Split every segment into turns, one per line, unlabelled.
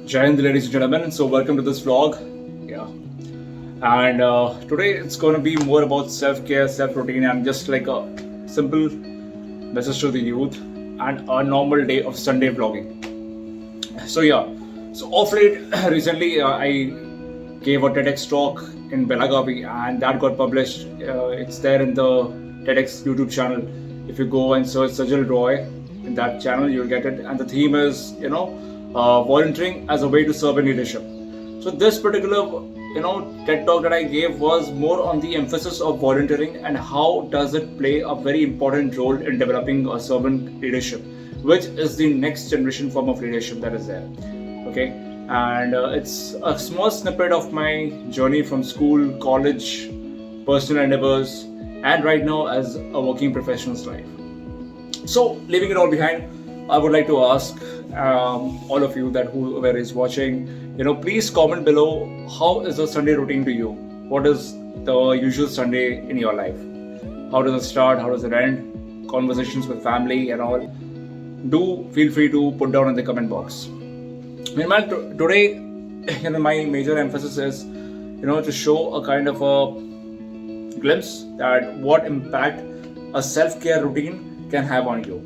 Jai Hind, ladies and gentlemen. So, welcome to this vlog. Yeah, and today it's going to be more about self care, self routine, and just like a simple message to the youth and a normal day of Sunday vlogging. So, yeah, so off late recently I gave a TEDx talk in Belagavi, and that got published. It's there in the TEDx YouTube channel. If you go and search Sajal Roy in that channel, you'll get it. And the theme is, volunteering as a way to serve in leadership. So this particular, TED talk that I gave was more on the emphasis of volunteering and how does it play a very important role in developing a servant leadership, which is the next generation form of leadership that is there. Okay, and it's a small snippet of my journey from school, college, personal endeavors, and right now as a working professional's life. So, leaving it all behind, I would like to ask all of you that whoever is watching, please comment below how is a Sunday routine to you? What is the usual Sunday in your life? How does it start? How does it end? Conversations with family and all. Do feel free to put down in the comment box. Meanwhile, today, my major emphasis is, to show a kind of a glimpse that what impact a self-care routine can have on you.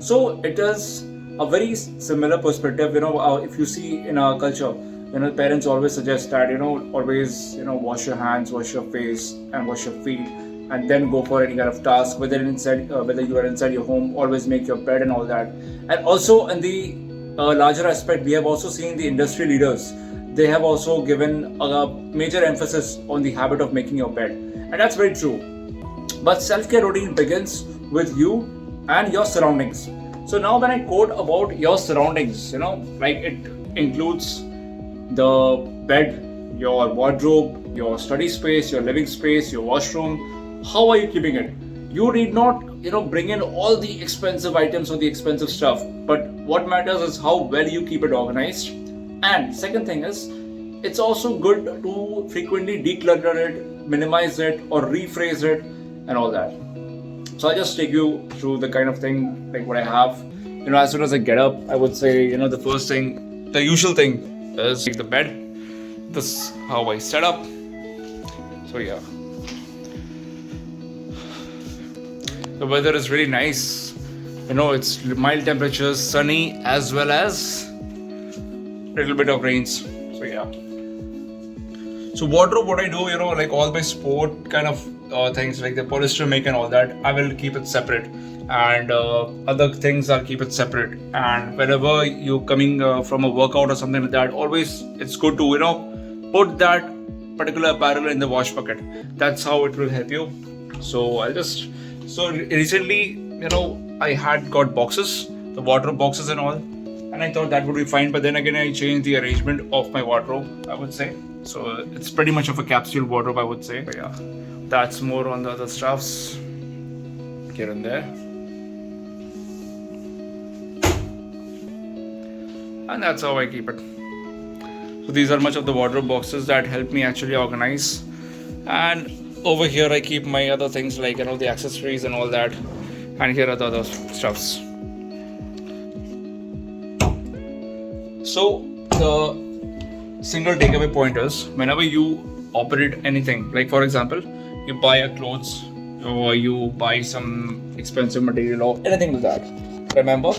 So it is a very similar perspective. If you see in our culture, parents always suggest that always wash your hands, wash your face, and wash your feet, and then go for any kind of task. Whether you are inside your home, always make your bed and all that. And also in the larger aspect, we have also seen the industry leaders. They have also given a major emphasis on the habit of making your bed, and that's very true. But self-care routine begins with you and your surroundings. So now when I quote about your surroundings, like it includes the bed, your wardrobe, your study space, your living space, your washroom. How are you keeping it? You need not, bring in all the expensive items or the expensive stuff. But what matters is how well you keep it organized. And second thing is, it's also good to frequently declutter it, minimize it, or rephrase it, and all that. So I just take you through the kind of thing like what I have. As soon as I get up, I would say, the first thing, the usual thing is like the bed. This is how I set up. So yeah. The weather is really nice. It's mild temperatures, sunny, as well as little bit of rains. So yeah. So wardrobe, what I do, like all my sport kind of things like the polyester make and all that, I will keep it separate, and other things I'll keep it separate. And whenever you're coming from a workout or something like that, always it's good to put that particular apparel in the wash bucket. That's how it will help you. So recently, I had got boxes, the wardrobe boxes and all, and I thought that would be fine. But then again, I changed the arrangement of my wardrobe, I would say. So it's pretty much of a capsule wardrobe, I would say. But yeah, that's more on the other stuffs here and there. And that's how I keep it. So these are much of the wardrobe boxes that help me actually organize. And over here I keep my other things like the accessories and all that. And here are the other stuffs. So the single takeaway point is, whenever you operate anything, like for example, you buy a clothes or you buy some expensive material or anything like that, remember,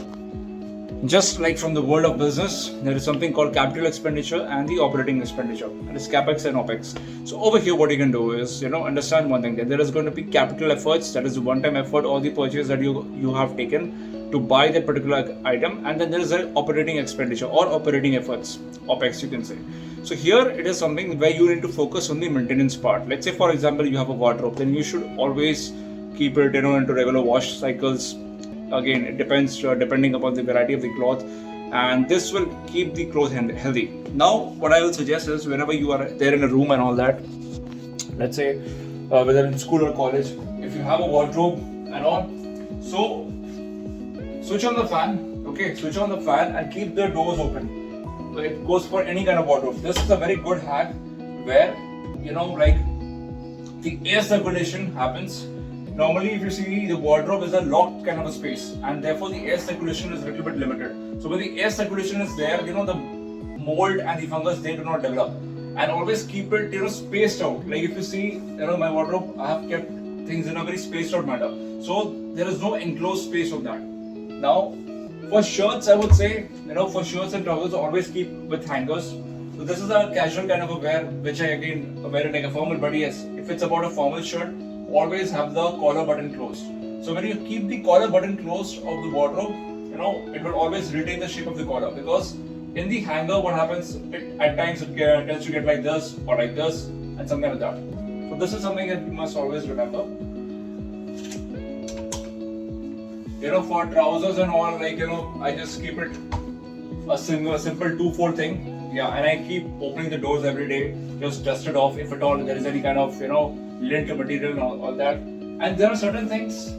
just like from the world of business, there is something called capital expenditure and the operating expenditure. That is capex and opex. So over here, what you can do is, understand one thing, that there is going to be capital efforts, that is the one-time effort or the purchase that you have taken to buy that particular item, and then there is an operating expenditure or operating efforts, opex you can say. So here it is something where you need to focus on the maintenance part. Let's say for example you have a wardrobe, then you should always keep it into regular wash cycles. Again, it depends depending upon the variety of the cloth, and this will keep the clothes healthy. Now what I will suggest is, whenever you are there in a room and all that, let's say whether in school or college, if you have a wardrobe and all, so switch on the fan and keep the doors open. So it goes for any kind of wardrobe. This is a very good hack where like the air circulation happens. Normally, if you see, the wardrobe is a locked kind of a space, and therefore the air circulation is a little bit limited. So when the air circulation is there, the mold and the fungus, they do not develop. And always keep it, spaced out. Like if you see, my wardrobe, I have kept things in a very spaced out manner. So there is no enclosed space of that. Now, for shirts, I would say, for shirts and trousers, always keep with hangers. So this is a casual kind of a wear, which I again wear it like a formal. But yes, if it's about a formal shirt, always have the collar button closed. So when you keep the collar button closed of the wardrobe, it will always retain the shape of the collar, because in the hanger, what happens, at times it tends to get like this or like this and something like that. So this is something that you must always remember. For trousers and all, like, I just keep it a simple 2-4 thing. Yeah, and I keep opening the doors every day, just dust it off if at all there is any kind of, lint material and all that. And there are certain things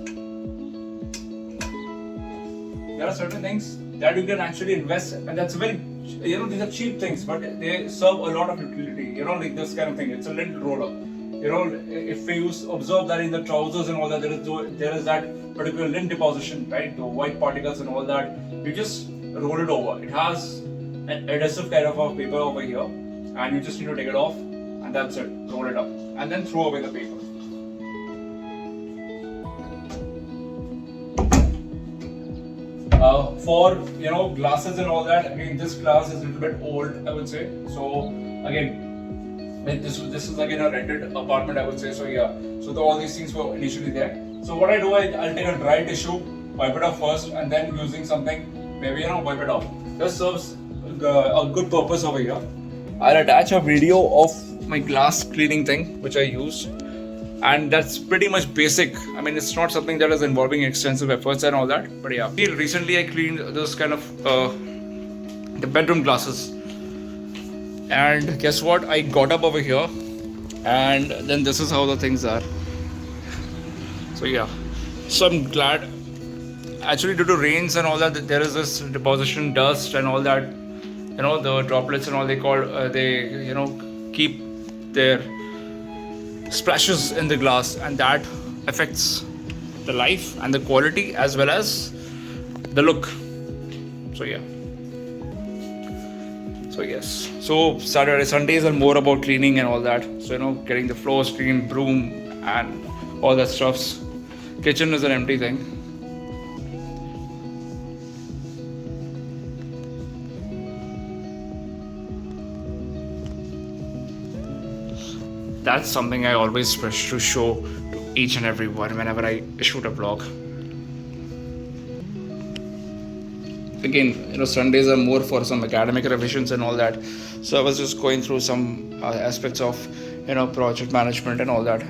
that you can actually invest, and that's very, these are cheap things, but they serve a lot of utility, like this kind of thing. It's a lint roller. If you observe that in the trousers and all that, there is that particular lint deposition, right? The white particles and all that. You just roll it over. It has an adhesive kind of a paper over here, and you just need to take it off, and that's it. Roll it up, and then throw away the paper. For glasses and all that, again, this glass is a little bit old, I would say. So again, this is again a rented apartment, I would say. So yeah, so all these things were initially there. So what I do, I'll take a dry tissue, wipe it off first, and then using something, maybe wipe it off. This serves a good purpose over here. I'll attach a video of my glass cleaning thing which I use. And that's pretty much basic. I mean, it's not something that is involving extensive efforts and all that. But yeah, recently I cleaned this kind of the bedroom glasses. And guess what? I got up over here, and then this is how the things are. So yeah, so I'm glad. Actually, due to rains and all that, there is this deposition, dust and all that. The droplets and all they keep their splashes in the glass, and that affects the life and the quality as well as the look. So yeah, so yes, so Sundays are more about cleaning and all that. So getting the floors clean, broom and all that stuffs. Kitchen is an empty thing. That's something I always wish to show to each and everyone whenever I shoot a vlog. Again, Sundays are more for some academic revisions and all that. So I was just going through some aspects of, project management and all that.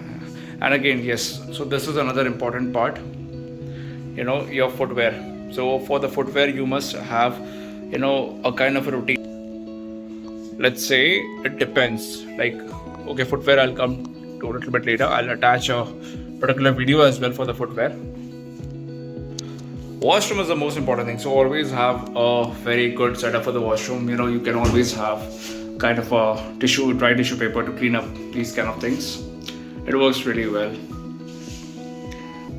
And again, yes, so this is another important part, your footwear. So for the footwear, you must have, a kind of a routine. Let's say it depends. Like, okay, footwear I'll come to a little bit later. I'll attach a particular video as well for the footwear. Washroom is the most important thing. So always have a very good setup for the washroom. You can always have kind of a dry tissue paper to clean up these kind of things. It works really well.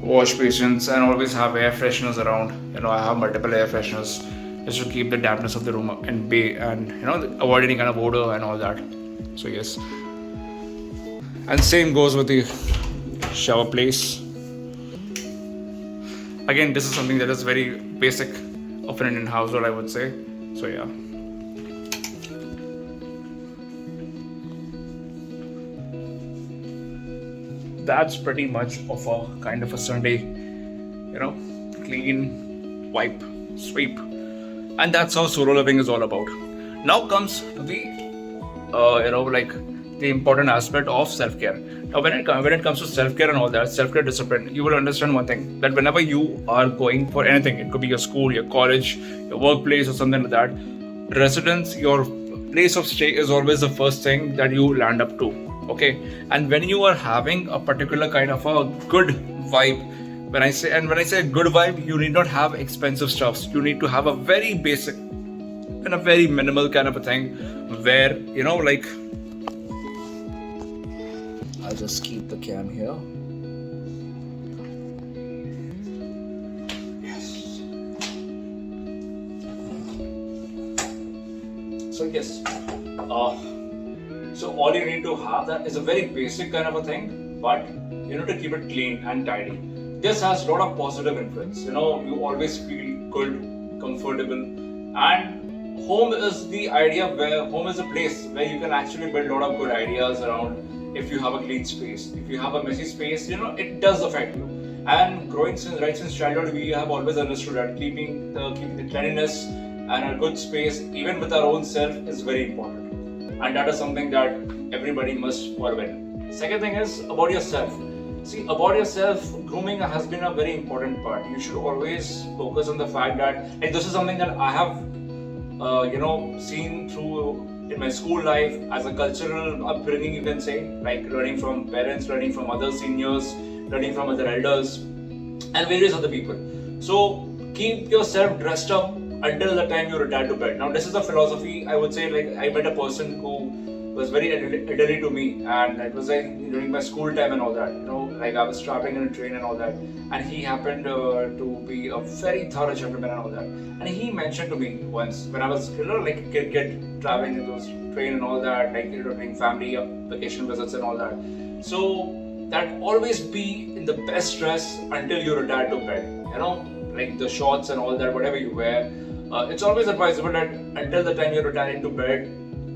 Wash basins, and always have air fresheners around. I have multiple air fresheners just to keep the dampness of the room and avoid any kind of odor and all that. So yes. And same goes with the shower place. Again, this is something that is very basic of an Indian household, I would say. So yeah. That's pretty much of a kind of a Sunday, clean, wipe, sweep. And that's how solo living is all about. Now comes to the, the important aspect of self-care. Now, when it comes to self-care and all that, self-care discipline, you will understand one thing, that whenever you are going for anything, it could be your school, your college, your workplace or something like that, residence, your place of stay is always the first thing that you land up to. Okay, and when you are having a particular kind of a good vibe, when I say good vibe, you need not have expensive stuffs. You need to have a very basic and a very minimal kind of a thing, where I'll just keep the cam here. Yes. So yes, uh, so all you need to have that is a very basic kind of a thing, but you need to keep it clean and tidy. This has a lot of positive influence. You always feel good, comfortable, and home is the idea where home is a place where you can actually build a lot of good ideas around. If you have a clean space, if you have a messy space, it does affect you. And growing since childhood, we have always understood that keeping the cleanliness and a good space, even with our own self, is very important. And that is something that everybody must follow in. Second thing is about yourself. See, about yourself, grooming has been a very important part. You should always focus on the fact that, like, this is something that I have, seen through in my school life as a cultural upbringing, you can say, like learning from parents, learning from other seniors, learning from other elders, and various other people. So keep yourself dressed up until the time you retire to bed. Now, this is a philosophy, I would say. Like, I met a person who was very elderly to me, and it was like during my school time and all that. Like I was traveling in a train and all that, and he happened to be a very thorough gentleman and all that. And he mentioned to me once when I was, like a kid traveling in those train and all that, like doing family vacation visits and all that. So that always be in the best dress until you retire to bed. Like the shorts and all that, whatever you wear. It's always advisable that until the time you're retiring to bed,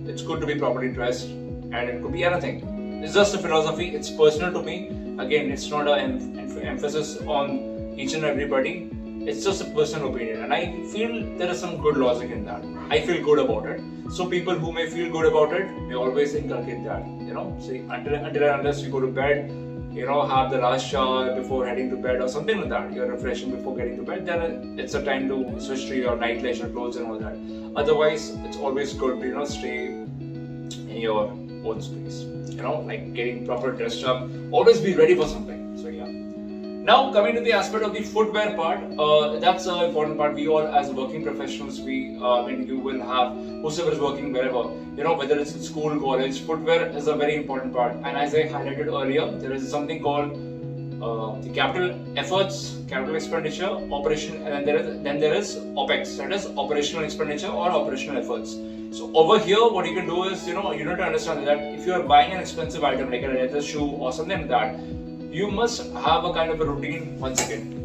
it's good to be properly dressed, and it could be anything. It's just a philosophy. It's personal to me. Again, it's not an emphasis on each and everybody. It's just a personal opinion, and I feel there is some good logic in that. I feel good about it. So people who may feel good about it, may always inculcate that. See, until and unless you go to bed, have the last shower before heading to bed or something like that. You're refreshing before getting to bed. Then it's a time to switch to your night leisure clothes and all that. Otherwise, it's always good to stay in your own space. Like getting proper dressed up. Always be ready for something. So yeah. Now coming to the aspect of the footwear part, that's an important part. We all, as working professionals, you will have whoever is working wherever, whether it's in school, college, footwear is a very important part. And as I highlighted earlier, there is something called the capital efforts, capital expenditure, operation, and then there is OPEX, that is operational expenditure or operational efforts. So over here, what you can do is, you need to understand that if you are buying an expensive item like a leather shoe or something like that, you must have a kind of a routine. Once again.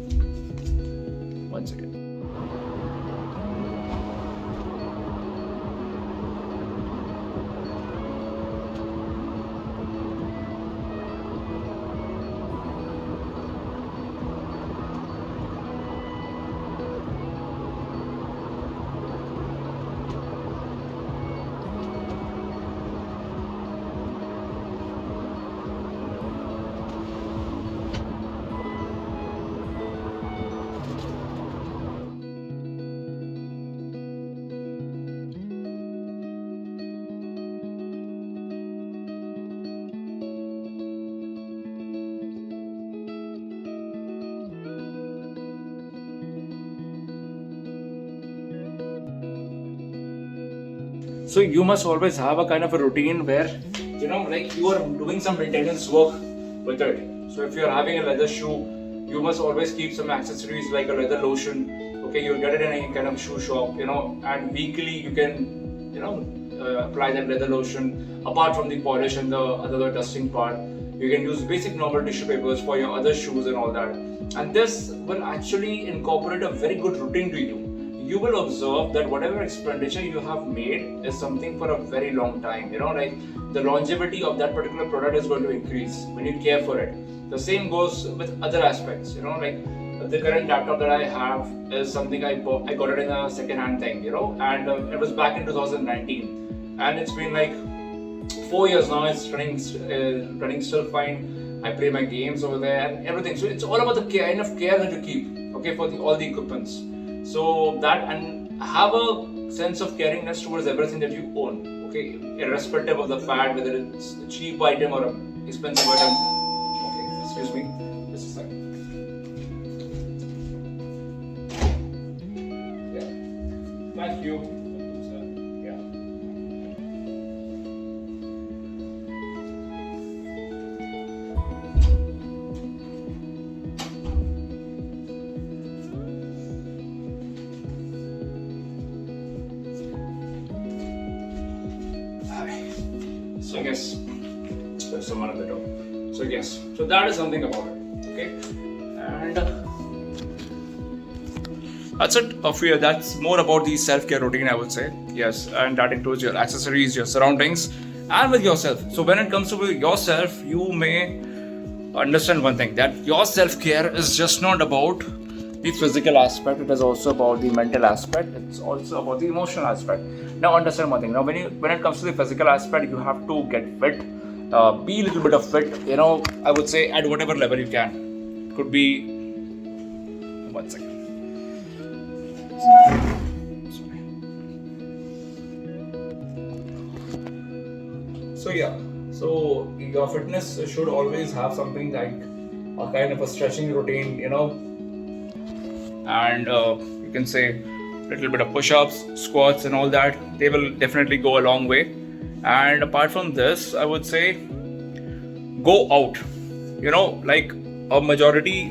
So you must always have a kind of a routine where, like you are doing some maintenance work with it. So if you're having a leather shoe, you must always keep some accessories like a leather lotion. Okay, you'll get it in any kind of shoe shop, and weekly you can, apply that leather lotion. Apart from the polish and the other dusting part, you can use basic normal tissue papers for your other shoes and all that. And this will actually incorporate a very good routine to you. You will observe that whatever expenditure you have made is something for a very long time. Like the longevity of that particular product is going to increase when you care for it. The same goes with other aspects. Like the current laptop that I have is something I got it in a second-hand thing. And it was back in 2019, and it's been like 4 years now. It's running still fine. I play my games over there and everything. So it's all about the kind of care that you keep, okay, for all the equipments. So that, and have a sense of caringness towards everything that you own, okay, irrespective of the fact whether it's a cheap item or an expensive item. Okay, excuse me, just a second. Yeah, thank you. So yes, there's someone at the door. So yes, so that is something about it. Okay, and that's it. That's more about the self-care routine, I would say. Yes, and that includes your accessories, your surroundings, and with yourself. So when it comes to yourself, you may understand one thing, that your self-care is just not about the physical aspect. It is also about the mental aspect. It's also about the emotional aspect. Now understand one thing. Now when it comes to the physical aspect, you have to get fit, be a little bit of fit. I would say at whatever level you can. Could be 1 second. So yeah, so your fitness should always have something like a kind of a stretching routine, and you can say a little bit of push-ups, squats, and all that. They will definitely go a long way. And apart from this, I would say go out. Like a majority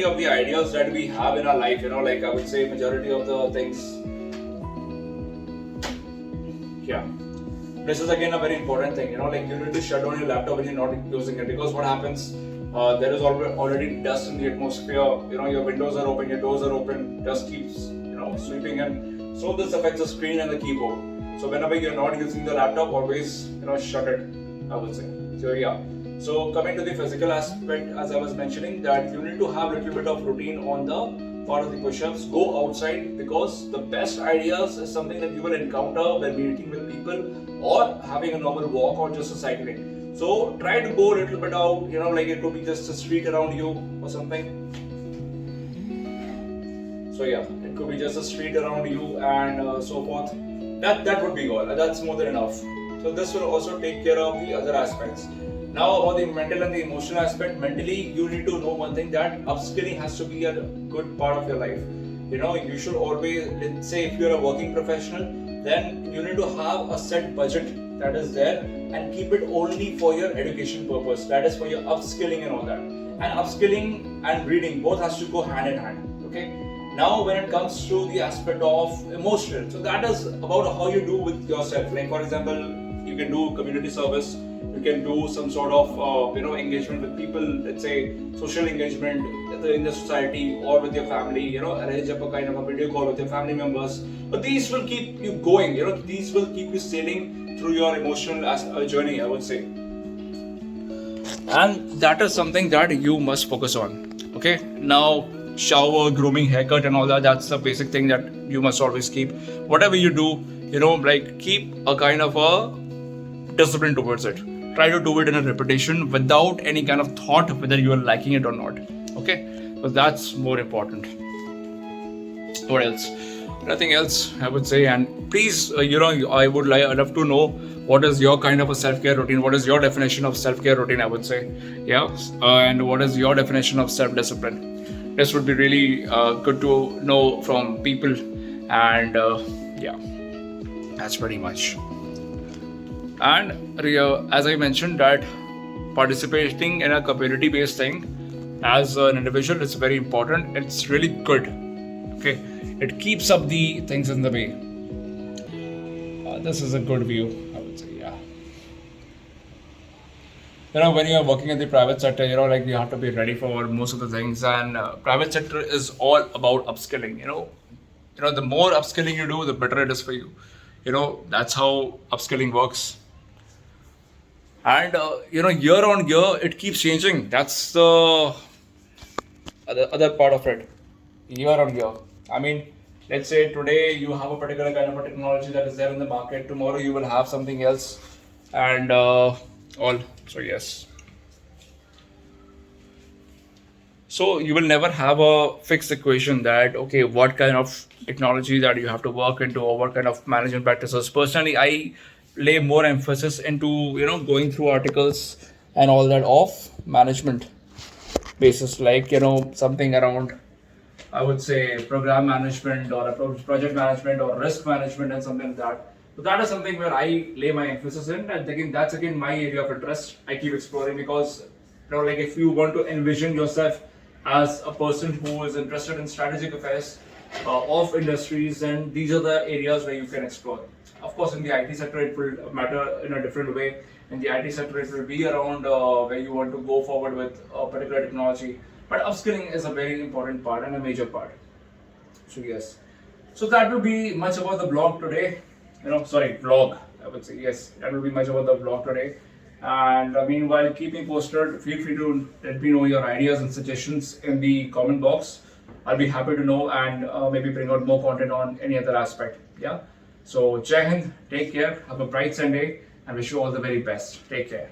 of the ideas that we have in our life, like I would say majority of the things. Yeah, this is again a very important thing. Like you need to shut down your laptop when you're not using it, because what happens, there is already dust in the atmosphere. Your windows are open, your doors are open, dust keeps sweeping in. So this affects the screen and the keyboard. So whenever you're not using the laptop, always shut it, I would say. So yeah. So coming to the physical aspect, as I was mentioning, that you need to have a little bit of routine on the part of the push-ups. Go outside, because the best ideas is something that you will encounter when meeting with people or having a normal walk or just a cycling. So try to go a little bit out, like it could be just a street around you or something. So yeah, it could be just a street around you and so forth. That would be all. That's more than enough. So this will also take care of the other aspects. Now about the mental and the emotional aspect. Mentally, you need to know one thing, that upskilling has to be a good part of your life. You should always, let's say if you're a working professional, then you need to have a set budget that is there and keep it only for your education purpose. That is for your upskilling and all that. And upskilling and reading both has to go hand in hand. Okay. Now when it comes to the aspect of emotional, so that is about how you do with yourself. Like for example, you can do community service, you can do some sort of engagement with people, let's say social engagement in the society or with your family, arrange up a kind of a video call with your family members. But these will keep you going, these will keep you sailing through your emotional journey, I would say. And that is something that you must focus on. Okay, now shower, grooming, haircut and all that, that's the basic thing that you must always keep. Whatever you do, like keep a kind of a discipline towards it. Try to do it in a repetition without any kind of thought whether you are liking it or not. Okay, but that's more important. What else? Nothing else, I would say. And please, I would love to know what is your kind of a self-care routine. What is your definition of self-care routine, I would say. Yeah, and what is your definition of self-discipline? This would be really good to know from people, and yeah, that's pretty much. And as I mentioned, that participating in a community-based thing as an individual is very important. It's really good. Okay, it keeps up the things in the way. This is a good view, I would say. Yeah. When you're working in the private sector, like you have to be ready for most of the things, and private sector is all about upskilling. The more upskilling you do, the better it is for you. That's how upskilling works. And year on year, it keeps changing. That's the other part of it. Year on year. I mean, let's say today you have a particular kind of a technology that is there in the market. Tomorrow you will have something else, and all. So yes. So you will never have a fixed equation that, okay, what kind of technology that you have to work into or what kind of management practices. Personally, I lay more emphasis into, going through articles and all that of management basis, like, something around, I would say, program management or project management or risk management and something like that. So that is something where I lay my emphasis in, and again, that's again my area of interest. I keep exploring because, like if you want to envision yourself as a person who is interested in strategic affairs, of industries, and these are the areas where you can explore. Of course, in the IT sector, it will matter in a different way. In the IT sector, it will be around where you want to go forward with a particular technology. But upskilling is a very important part and a major part. So yes. So that will be much about the blog today. Sorry, vlog. I would say yes. That will be much about the vlog today. And meanwhile, keep me posted. Feel free to let me know your ideas and suggestions in the comment box. I'll be happy to know and maybe bring out more content on any other aspect. Yeah. So Jai Hind, take care. Have a bright Sunday, and wish you all the very best. Take care.